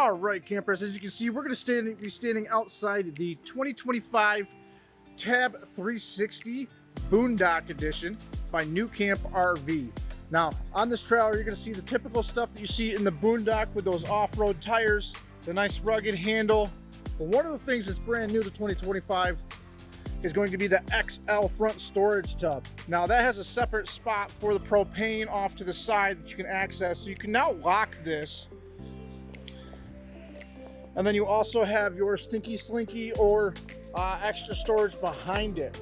All right, campers, as you can see, we're going to be standing outside the 2025 Tab 360 Boondock Edition by nuCamp RV. Now, on this trailer, you're going to see the typical stuff that you see in the Boondock with those off-road tires, the nice rugged handle. But one of the things that's brand new to 2025 is going to be the XL front storage tub. Now, that has a separate spot for the propane off to the side that you can access. So you can now lock this. And then you also have your Stinky Slinky or extra storage behind it.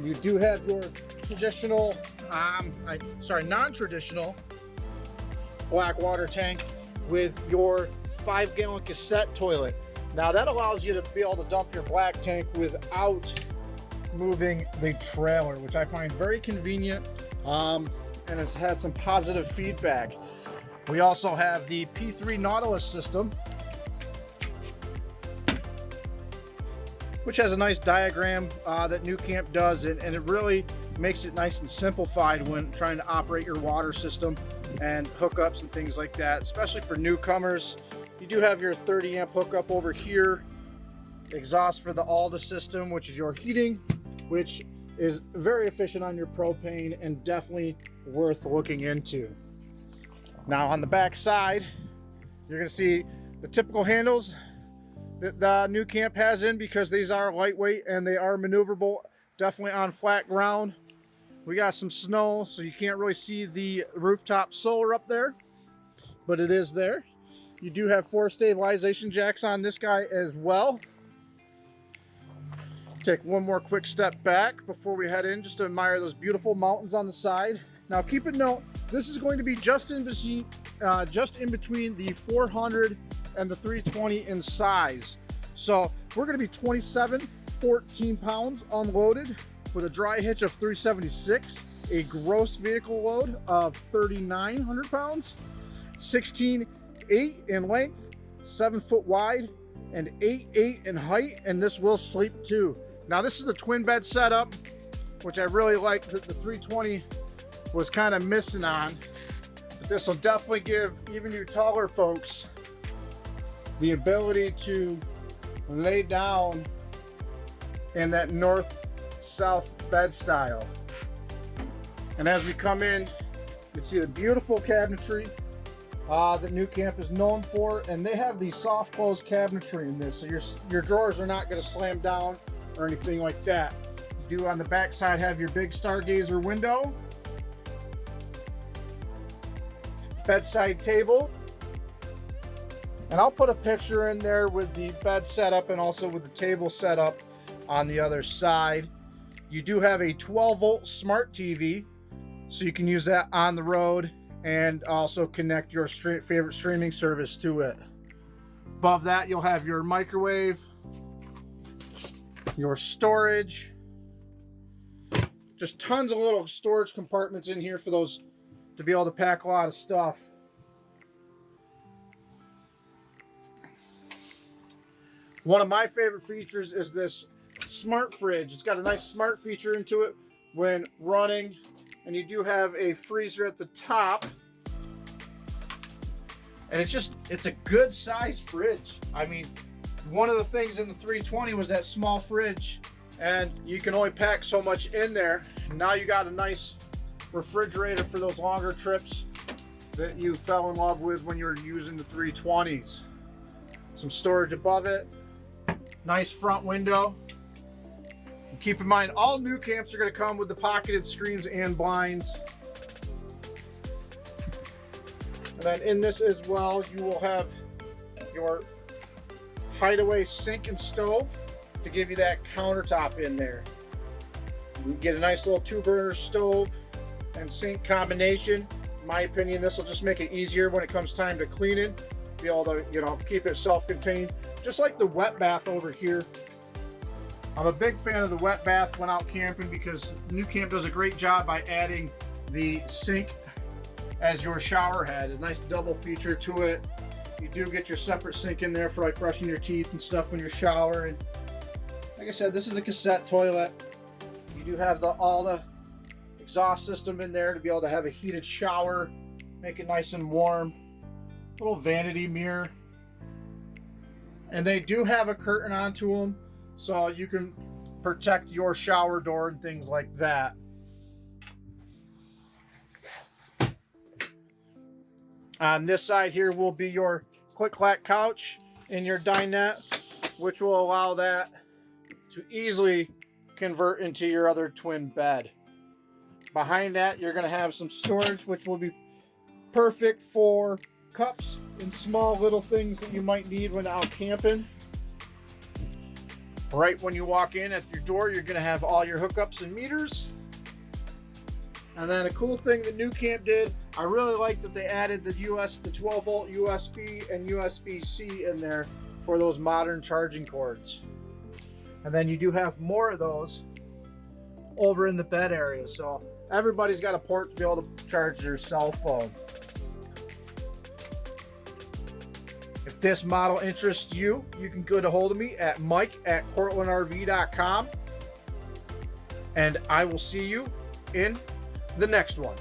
You do have your traditional, non-traditional black water tank with your 5-gallon cassette toilet. Now that allows you to be able to dump your black tank without moving the trailer, which I find very convenient, and it's had some positive feedback. We also have the P3 Nautilus system, which has a nice diagram that nuCamp does, and it really makes it nice and simplified when trying to operate your water system and hookups and things like that, especially for newcomers. You do have your 30 amp hookup over here, exhaust for the Alde system, which is your heating, which is very efficient on your propane and definitely worth looking into. Now on the back side, you're going to see the typical handles that the nuCamp has in, because these are lightweight and they are maneuverable, definitely on flat ground. We got some snow, so you can't really see the rooftop solar up there, but it is there. You do have 4 stabilization jacks on this guy as well. Take one more quick step back before we head in, just to admire those beautiful mountains on the side. Now keep it note, this is going to be just in between the 400 and the 320 in size. So we're going to be 14 pounds unloaded with a dry hitch of 376, a gross vehicle load of 3,900 pounds, 16.8 in length, 7 foot wide, and 8.8 in height, and this will sleep too. Now this is the twin bed setup, which I really like that the 320 was kind of missing on, but this will definitely give even you taller folks the ability to lay down in that north-south bed style. And as we come in, you can see the beautiful cabinetry that nuCamp is known for, and they have the soft-close cabinetry in this, so your drawers are not going to slam down or anything like that. You do on the back side have your big Stargazer window, bedside table, and I'll put a picture in there with the bed setup and also with the table setup on the other side. You do have a 12-volt smart TV, so you can use that on the road and also connect your favorite streaming service to it. Above that, you'll have your microwave, your storage, just tons of little storage compartments in here for those to be able to pack a lot of stuff. One of my favorite features is this smart fridge. It's got a nice smart feature into it when running, and you do have a freezer at the top. And it's a good sized fridge. I mean, one of the things in the 320 was that small fridge, and you can only pack so much in there. Now you got a nice refrigerator for those longer trips that you fell in love with when you were using the 320s. Some storage above it. Nice front window. And keep in mind, all nuCamps are going to come with the pocketed screens and blinds. And then in this as well, you will have your hideaway sink and stove to give you that countertop in there. You can get a nice little 2-burner stove and sink combination. In my opinion, this will just make it easier when it comes time to clean it. Be able to, keep it self-contained. Just like the wet bath over here. I'm a big fan of the wet bath when out camping, because nuCamp does a great job by adding the sink as your shower head. A nice double feature to it. You do get your separate sink in there for like brushing your teeth and stuff when you're showering. Like I said, this is a cassette toilet. You do have the Alde exhaust system in there to be able to have a heated shower, make it nice and warm. Little vanity mirror And they do have a curtain onto them, so you can protect your shower door and things like that. On this side here will be your click-clack couch and your dinette, which will allow that to easily convert into your other twin bed. Behind that, you're going to have some storage, which will be perfect for cups and small little things that you might need when out camping. Right when you walk in at your door, you're going to have all your hookups and meters. And then a cool thing that nuCamp did, I really like that they added the 12 volt USB and USB-C in there for those modern charging cords. And then you do have more of those over in the bed area, so everybody's got a port to be able to charge their cell phone. If this model interests you, you can get a hold of me at mike@portlandrv.com, and I will see you in the next one.